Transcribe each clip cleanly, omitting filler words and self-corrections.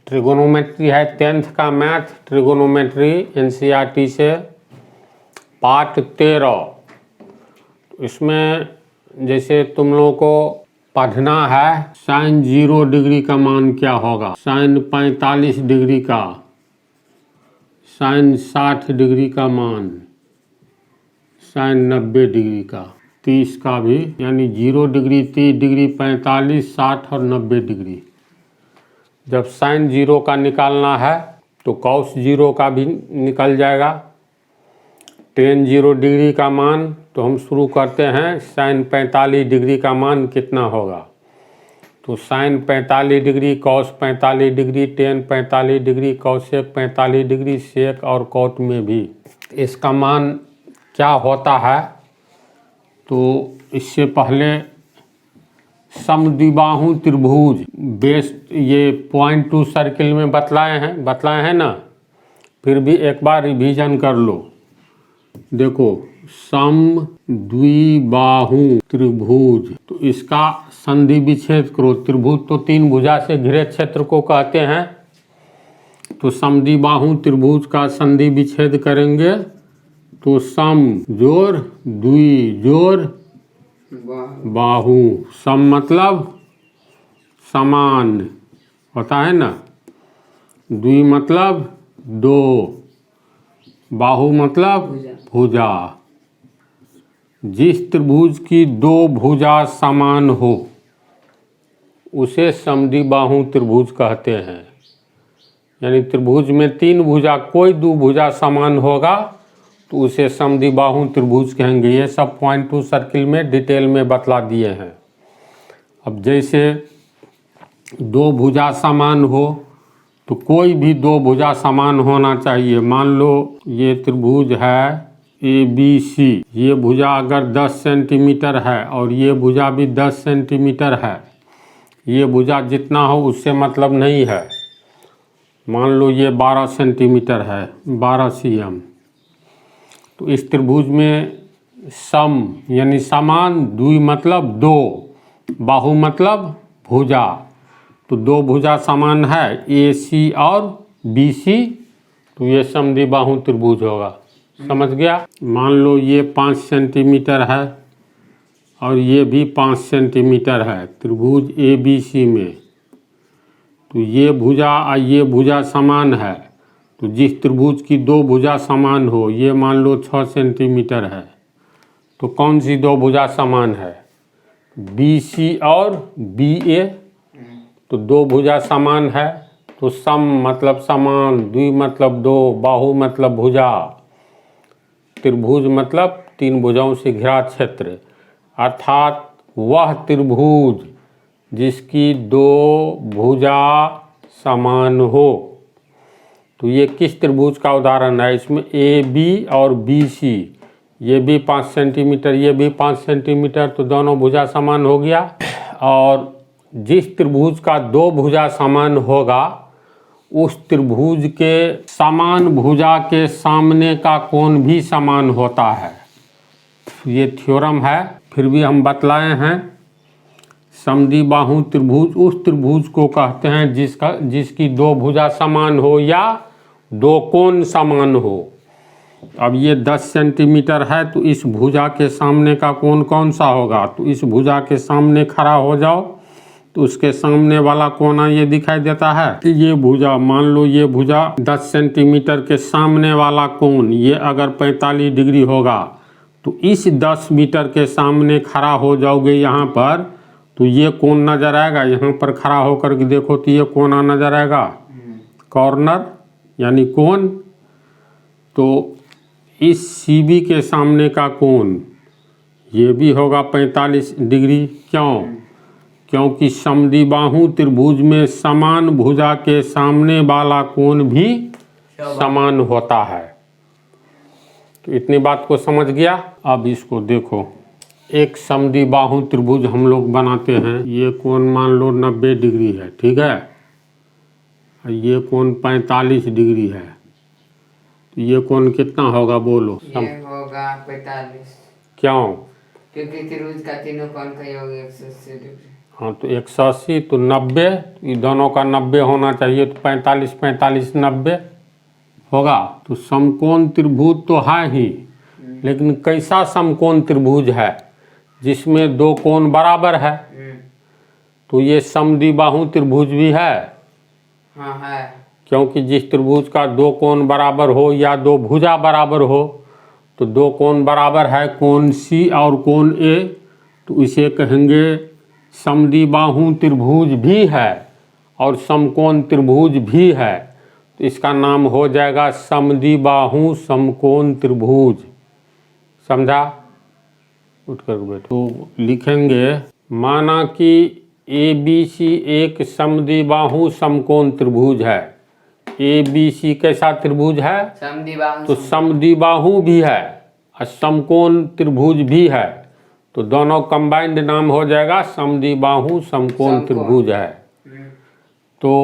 Trigonometry है 10th का math, trigonometry NCERT से पार्ट 13। इसमें जैसे तुम लोगों को पढ़ना है साइन 0 डिग्री का मान क्या होगा, साइन 45 डिग्री का, साइन 60 डिग्री का मान, साइन 90 डिग्री का, 30 का भी, यानी 0 डिग्री, 30 डिग्री, 45, 60 और 90 डिग्री। जब साइन 0 का निकालना है तो कॉस 0 का भी निकल जाएगा। टेन 0 डिग्री का मान तो हम शुरू करते हैं साइन 45 डिग्री का मान कितना होगा, तो साइन 45 डिग्री, कॉस 45 डिग्री, टेन 45 डिग्री, कॉसेक 45 डिग्री, सेक और कॉट में भी इसका मान क्या होता है। तो इससे पहले समद्विबाहु त्रिभुज बेस्ट ये पॉइंट 2 सर्किल में बतलाए हैं ना, फिर भी एक बार रिवीजन कर लो। देखो समद्विबाहु त्रिभुज, तो इसका संधि विच्छेद करो। त्रिभुज तो 3 भुजा से घिरे क्षेत्र को कहते हैं, तो समद्विबाहु त्रिभुज का संधि विच्छेद करेंगे तो सम जोड़ द्वि जोड़ बाहु। सम मतलब समान होता है ना, द्वि मतलब 2, बाहु मतलब भुजा। जिस त्रिभुज की 2 भुजा समान हो उसे समद्विबाहु त्रिभुज कहते हैं। यानी त्रिभुज में 3 भुजा, कोई 2 भुजा समान होगा तो उसे समद्विबाहु त्रिभुज कहेंगे। ये सब पॉइंट 2 सर्किल में डिटेल में बतला दिए हैं। अब जैसे 2 भुजा समान हो तो कोई भी 2 भुजा समान होना चाहिए। मान लो ये त्रिभुज है ABC, ये भुजा अगर 10 सेंटीमीटर है और ये भुजा भी 10 सेंटीमीटर है, ये भुजा जितना हो उससे मतलब नहीं है। मान लो ये 12 सेंटीमीटर है, 12 cm, तो इस त्रिभुज में सम यानी समान, द्वि मतलब 2, बाहु मतलब भुजा, तो 2 भुजा समान है AC और BC, तो ये समद्विबाहु त्रिभुज होगा। समझ गया। मान लो ये 5 सेंटीमीटर है और ये भी 5 सेंटीमीटर है त्रिभुज ABC में, तो ये भुजा और ये भुजा समान है। तो जिस त्रिभुज की 2 भुजा समान हो, ये मान लो 6 सेंटीमीटर है, तो कौन सी 2 भुजा समान है, BC और BA, तो 2 भुजा समान है। तो सम मतलब समान, द्वि मतलब 2, बाहु मतलब भुजा, त्रिभुज मतलब 3 भुजाओं से घिरा क्षेत्र, अर्थात वह त्रिभुज जिसकी 2 भुजा समान हो। तो ये किस त्रिभुज का उदाहरण है, इसमें AB और BC, ये भी 5 सेंटीमीटर, ये भी 5 सेंटीमीटर, तो दोनों भुजा समान हो गया। और जिस त्रिभुज का 2 भुजा समान होगा उस त्रिभुज के समान भुजा के सामने का कोण भी समान होता है। ये थ्योरम है, फिर भी हम बतलाए हैं। समद्विबाहु त्रिभुज उस त्रिभुज को कहते हैं जिसकी 2 भुजा समान हो या 2 कोण समान हो। अब ये 10 सेंटीमीटर है, तो इस भुजा के सामने का कोण कौन सा होगा, तो इस भुजा के सामने खड़ा हो जाओ तो उसके सामने वाला कोना ये दिखाई देता है। ये भुजा, मान लो ये भुजा 10 सेंटीमीटर के सामने वाला कोण ये अगर 45 डिग्री होगा, तो इस 10 मीटर के सामने खड़ा हो जाओगे यहाँ पर, तो ये कोण नजर आएगा। यहाँ पर खड़ा होकर के देखो तो ये कोना नजर आएगा, कॉर्नर यानी कोण। तो इस CB के सामने का कोण ये भी होगा 45 डिग्री। क्यों? क्योंकि समद्विबाहु त्रिभुज में समान भुजा के सामने वाला कोण भी समान होता है। तो इतनी बात को समझ गया। अब इसको देखो, एक समद्विबाहु त्रिभुज हम लोग बनाते हैं। ये कोण मान लो 90 डिग्री है, ठीक है, ये कोण 45 डिग्री है, तो ये कोण कितना होगा बोलो? ये होगा 45। क्यों? क्योंकि त्रिभुज का तीनों कोण का योग 180 डिग्री। हाँ, तो 180 तो 90, ये दोनों का 90 होना चाहिए, तो 45 45 90 होगा। तो समकोण त्रिभुज तो है ही, लेकिन कैसा समकोण त्रिभुज है जिसमें दो कोण बराबर है? तो ये समद्विबाहु त्रिभुज भी है। हाँ है। क्योंकि जिस त्रिभुज का दो कोण बराबर हो या दो भुजा बराबर हो, तो दो कोण बराबर है, कोण सी और कोण ए, तो इसे कहेंगे समद्विबाहु त्रिभुज भी है और समकोण त्रिभुज भी है। तो इसका नाम हो जाएगा समद्विबाहु समकोण त्रिभुज। समझा? उठ कर बैठो। तो लिखेंगे, माना कि ABC एक समद्विबाहु समकोण त्रिभुज है। ABC कैसा त्रिभुज है? समद्विबाहु। तो समद्विबाहु भी है और समकोण त्रिभुज भी है, तो दोनों कंबाइंड नाम हो जाएगा समद्विबाहु समकोण त्रिभुज है। तो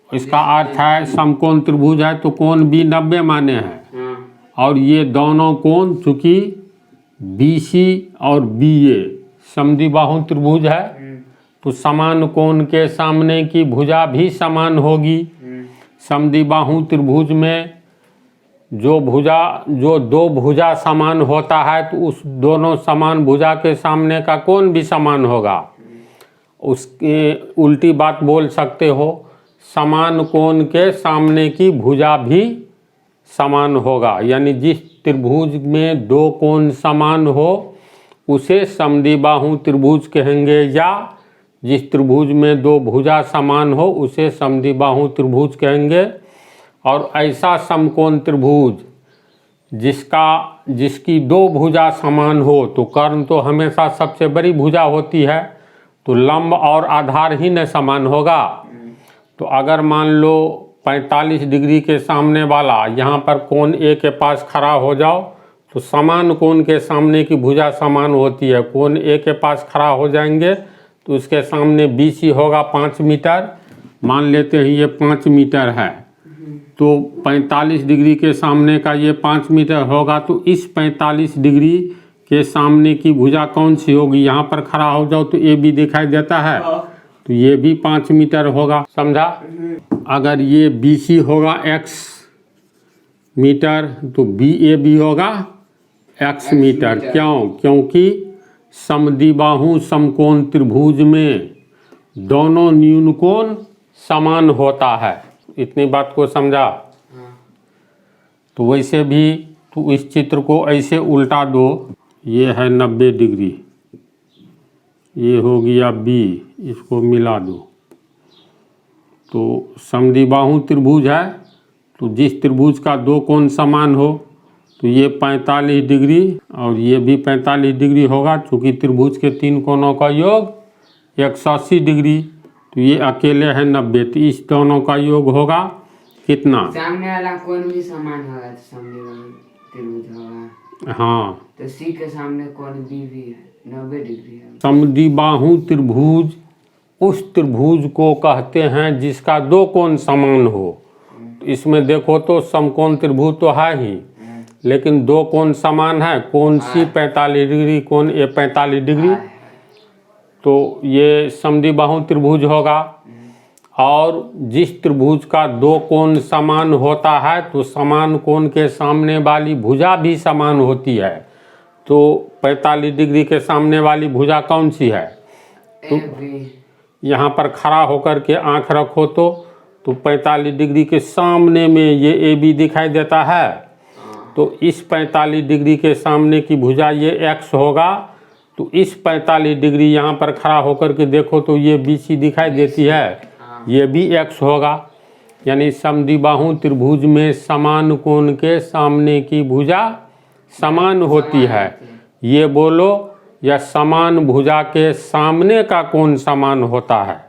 इसका अर्थ है समकोण त्रिभुज है तो कोण भी 90 माने हैं, और ये दोनों कोण चूंकि BC और BA समद्विबाहु त्रिभुज है, तो समान कोण के सामने की भुजा भी समान होगी। समद्विबाहु त्रिभुज में जो दो भुजा समान होता है, तो उस दोनों समान भुजा के सामने का कोण भी समान होगा। उसके उल्टी बात बोल सकते हो, समान कोण के सामने की भुजा भी समान होगा। यानी जिस त्रिभुज में दो कोण समान हो उसे समद्विबाहु त्रिभुज कहेंगे, या जिस त्रिभुज में दो भुजा समान हो उसे समद्विबाहु त्रिभुज कहेंगे। और ऐसा समकोण त्रिभुज जिसकी दो भुजा समान हो, तो कर्ण तो हमेशा सबसे बड़ी भुजा होती है, तो लंब और आधार ही न समान होगा। तो अगर मान लो 45 डिग्री के सामने वाला यहाँ पर कोण ए के पास खड़ा हो जाओ, तो समान कोण के सामने की भुजा समान होती है। कोण ए के पास खड़ा हो जाएंगे तो उसके सामने BC होगा 5 मीटर, मान लेते हैं ये 5 मीटर है, तो 45 डिग्री के सामने का ये 5 मीटर होगा। तो इस 45 डिग्री के सामने की भुजा कौन सी होगी? यहाँ पर खड़ा हो जाओ तो AB दिखाई देता है, तो ये भी 5 मीटर होगा। समझा? अगर ये BC होगा X मीटर, तो BA भी होगा X मीटर। क्यों? क्योंकि समद्विबाहु समकोण त्रिभुज में दोनों न्यून कोण समान होता है। इतनी बात को समझा? तो वैसे भी तो इस चित्र को ऐसे उल्टा दो, ये है 90 डिग्री, ये हो गया B, इसको मिला दो, तो समद्विबाहु त्रिभुज है। तो जिस त्रिभुज का दो कोण समान हो, तो ये 45 डिग्री और ये भी 45 डिग्री होगा। चूँकि त्रिभुज के तीन कोणों का योग 180 डिग्री, तो ये अकेले है 90, तो इस दोनों का योग होगा कितना? सामने वाला कोण भी समान होगा तो समद्विबाहु त्रिभुज होगा। हाँ, तो C के सामने कोण B भी है 90 डिग्री है। समद्विबाहु त्रिभुज उस त्रिभुज को कहते हैं जिसका दो कोण समान हो। तो इसमें देखो तो समकोण त्रिभुज तो है ही, लेकिन दो कोण समान है, कोण C 45 डिग्री, कोण A 45 डिग्री, तो ये समद्विबाहु त्रिभुज होगा। और जिस त्रिभुज का दो कोण समान होता है, तो समान कोण के सामने वाली भुजा भी समान होती है। तो 45 डिग्री के सामने वाली भुजा कौन सी है? तो यहाँ पर खड़ा होकर के आँख रखो तो 45 डिग्री के सामने में ये AB दिखाई देता है, तो इस 45 डिग्री के सामने की भुजा ये X होगा। तो इस 45 डिग्री यहाँ पर खड़ा होकर के देखो तो ये BC दिखाई देती है, ये भी X होगा। यानी समद्विबाहु त्रिभुज में समान कोण के सामने की भुजा समान होती है, ये बोलो, या समान भुजा के सामने का कोण समान होता है।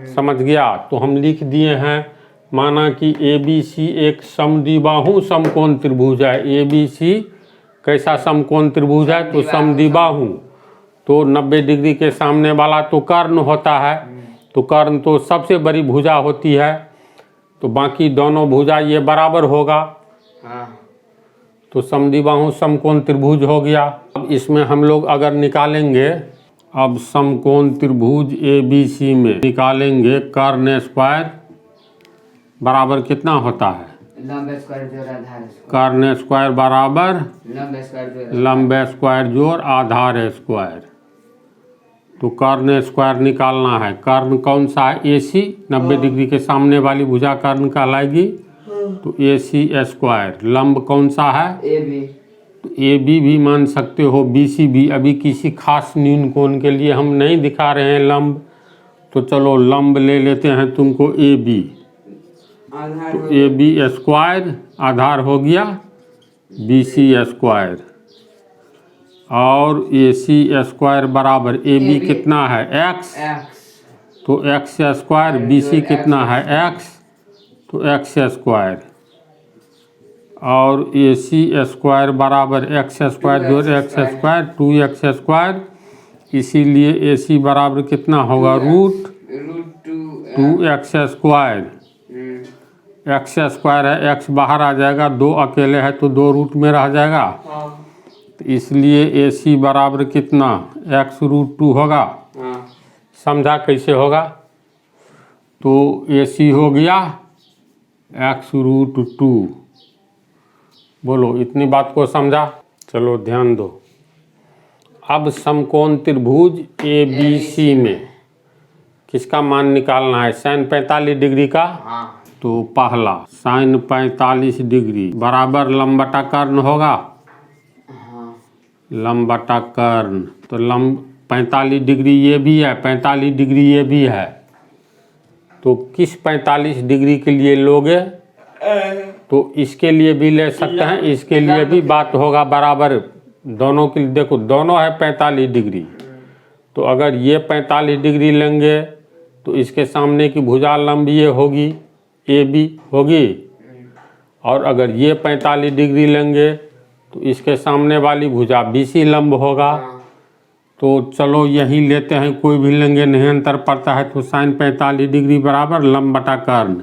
समझ गया? तो हम लिख दिए हैं, माना कि ABC एक समद्विबाहु समकोण त्रिभुज है। ABC कैसा समकोण त्रिभुज है? तो समद्विबाहु, तो 90 डिग्री के सामने वाला तो कर्ण होता है, तो कर्ण तो सबसे बड़ी भुजा होती है, तो बाकी दोनों भुजा ये बराबर होगा। तो समद्विबाहु समकोण त्रिभुज हो गया। अब इसमें हम लोग अगर निकालेंगे, अब समकोण त्रिभुज ABC में निकालेंगे कर्ण स्क्वायर बराबर कितना होता है? लंब स्क्वायर जोड़ आधार स्क्वायर। कर्ण स्क्वायर बराबर लंब स्क्वायर जोड़ लंब स्क्वायर जोड़ आधार स्क्वायर। तो कर्ण स्क्वायर निकालना है। कर्ण कौन सा है? AC, 90 डिग्री के सामने वाली भुजा कर्ण कहलाएगी। तो AC स्क्वायर। लंब कौन सा है? AB। तो AB भी मान सकते हो, BC भी। अभी किसी खास न्यून कोण के लिए हम नहीं दिखा रहे हैं लंब, तो चलो लंब ले लेते हैं तुमको AB। आधार तो AB स्क्वायर आधार हो गया BC स्क्वायर, और AC स्क्वायर बराबर AB कितना है? X। तो X स्क्वायर। BC कितना है? X। तो X स्क्वायर, और AC स्क्वायर बराबर X स्क्वायर जोड़ X स्क्वायर 2X स्क्वायर। इसीलिए AC बराबर कितना होगा? Root 2X square. X square है, X बाहर आ जाएगा, 2 अकेले है तो 2 रूट में रह जाएगा। तो इसलिए AC बराबर कितना? X रूट 2 होगा। समझा कैसे होगा? तो AC हो गया X रूट 2। बोलो, इतनी बात को समझा? चलो ध्यान दो। अब समकोण त्रिभुज ABC में किसका मान निकालना है? sin 45 डिग्री का। तो पहला sin 45 डिग्री बराबर लंब बटा कर्ण होगा। लंब बटा कर्ण। तो लंब 45 डिग्री ये भी है, 45 डिग्री ये भी है। तो किस 45 डिग्री के लिए लोगे? तो इसके लिए भी ले सकते हैं, इसके लिए भी बात होगा बराबर। दोनों के लिए देखो, दोनों है 45 डिग्री। तो अगर ये 45 डिग्री लेंगे तो इसके सामने की भुजा लंब ये होगी, AB होगी। और अगर ये 45 डिग्री लेंगे तो इसके सामने वाली भुजा BC लंब होगा। तो चलो यही लेते हैं, कोई भी लेंगे नहीं अंतर पड़ता है। तो sin 45 डिग्री बराबर लंब बटा कर्ण।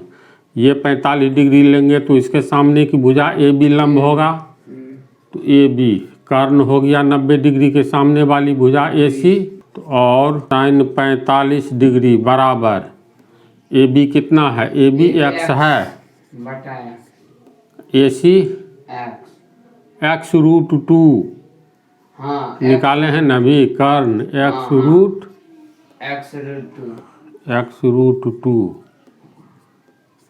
ये 45 डिग्री लेंगे तो इसके सामने की भुजा AB लंब होगा। तो AB कर्ण हो गया 90 डिग्री के सामने वाली भुजा AC। तो और sin 45 डिग्री बराबर AB कितना है? AB X है, AC X रूट 2 निकाले हैं ना अभी। कर्ण X रूट 2।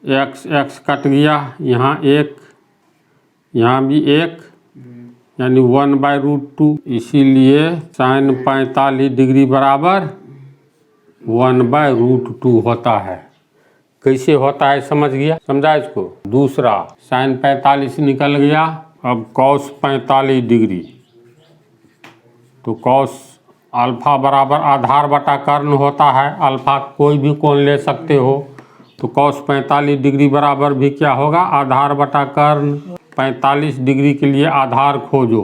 X कट गया, यहाँ 1, यहाँ भी 1, यानी 1/√2। इसीलिए sin 45 डिग्री बराबर 1/√2 होता है। कैसे होता है समझ गया? समझा इसको? दूसरा sin 45 निकल गया। अब cos 45 डिग्री। तो cos अल्फा बराबर आधार बटा कर्ण होता है। अल्फा कोई भी कोण ले सकते हो। तो cos 45 डिग्री बराबर भी क्या होगा? आधार बटा कर्ण। 45 डिग्री के लिए आधार खोजो।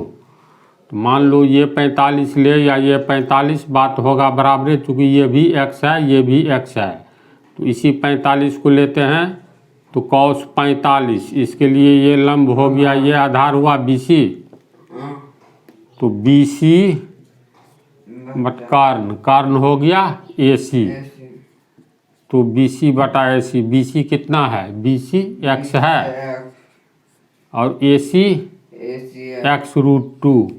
तो मान लो ये 45 ले या ये 45, बात होगा बराबर, चूँकि ये भी x है, ये भी x है। तो इसी 45 को लेते हैं। तो cos 45, इसके लिए ये लंब हो गया, ये आधार हुआ BC। तो BC बट कर्ण, कर्ण हो गया AC। तो BC बटा AC। BC कितना है? BC X है, और AC X रूट 2।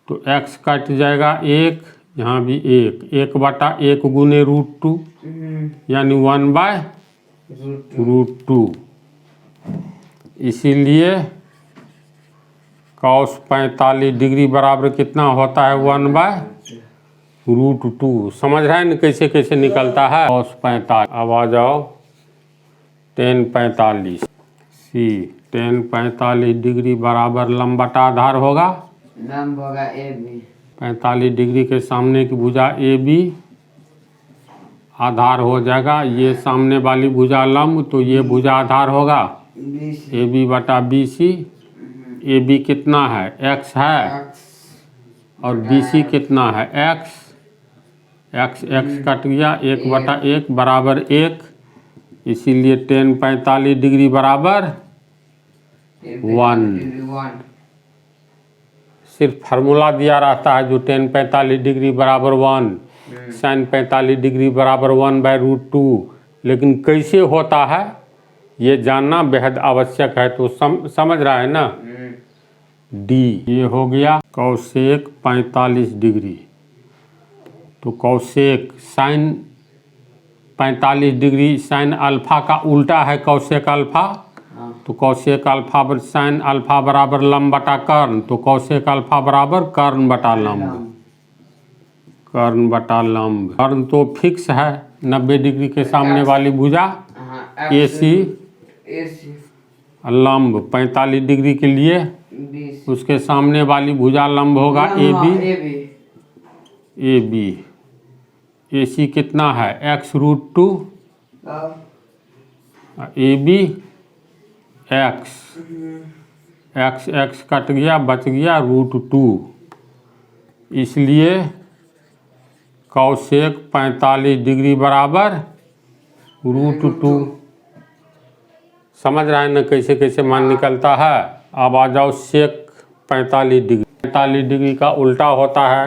तो X कट जाएगा 1, यहाँ भी 1 बटा 1 गुने √2, यानी 1/√2। इसीलिए cos 45 डिग्री बराबर कितना होता है? 1/√2। समझ रहे हैं ना कैसे कैसे निकलता है? cos 45। अब आ जाओ tan 45। tan 45 डिग्री बराबर लंब बटा आधार होगा। लंब होगा AB। 45 डिग्री के सामने की भुजा AB आधार हो जाएगा। ये सामने वाली भुजा लंब, तो ये भुजा आधार होगा AB बटा BC। AB कितना है? X है, और BC कितना है? X कट गया, 1 बटा 1 बराबर 1। इसीलिए tan 45 डिग्री बराबर वन। वन। सिर्फ फार्मूला दिया रहता है जो tan 45 डिग्री बराबर 1, sin 45 डिग्री बराबर 1/√2, लेकिन कैसे होता है ये जानना बेहद आवश्यक है। तो समझ रहा है ना। डी ये हो गया कौशेक 45 डिग्री। तो cosec sine 45 degree, sine alpha का उल्टा है कौशेक अल्फा। तो कौशेक अल्फा साइन अल्फा बराबर लंब बटा कर्ण। तो कौशेक अल्फा बराबर कर्ण बटा लंब। कर्ण बटा लंब। कर्ण तो फिक्स है 90 डिग्री के सामने वाली भुजा AC। लंब 45 डिग्री के लिए उसके सामने वाली भुजा लंब होगा AB। AC कितना है x√2। AB x कट गया, बच गया √2। इसलिए कौशेक 45 डिग्री बराबर √2। समझ रहे हैं ना कैसे कैसे मान निकलता है। अब आ जाओ सेक 45 डिग्री। 45 डिग्री का उल्टा होता है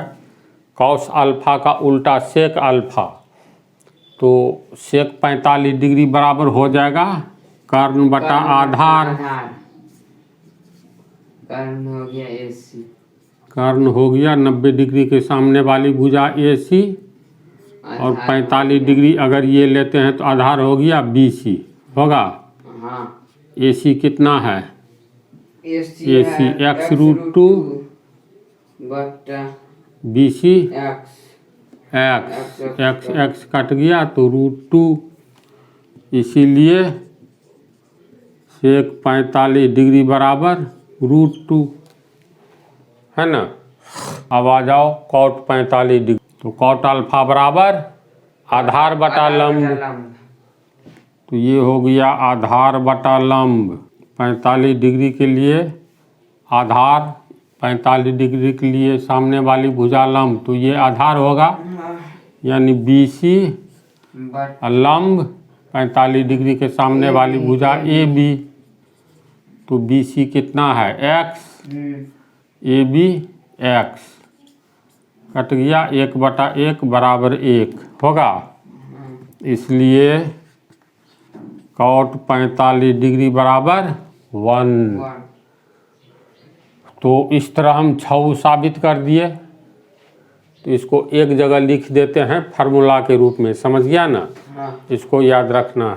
कौस अल्फा का उल्टा सेक अल्फा। तो सेक 45 डिग्री बराबर हो जाएगा कर्ण बटा आधार। कर्ण हो गया AC। कर्ण हो गया 90 डिग्री के सामने वाली भुजा AC, और 45 डिग्री अगर ये लेते हैं तो आधार हो गया BC होगा। हाँ। AC कितना है AC x√2 बटा BC x। x कट गया तो √2। इसीलिए सेक 45 डिग्री बराबर √2 है ना। अब आ जाओ कॉट 45 डिग्री। तो कॉट अल्फा बराबर आधार बटा लंब। तो ये हो गया आधार बटा लंब। 45 डिग्री के लिए आधार, 45 डिग्री के लिए सामने वाली भुजा लंब। तो ये आधार होगा, यानी BC लंब 45 डिग्री के सामने वाली भुजा AB। तो BC कितना है x, AB x कट गया 1/1 बराबर 1 होगा। इसलिए कॉट 45 डिग्री बराबर 1। तो इस तरह हम 6 साबित कर दिए। तो इसको एक जगह लिख देते हैं फार्मूला के रूप में, समझ गया ना। इसको याद रखना है।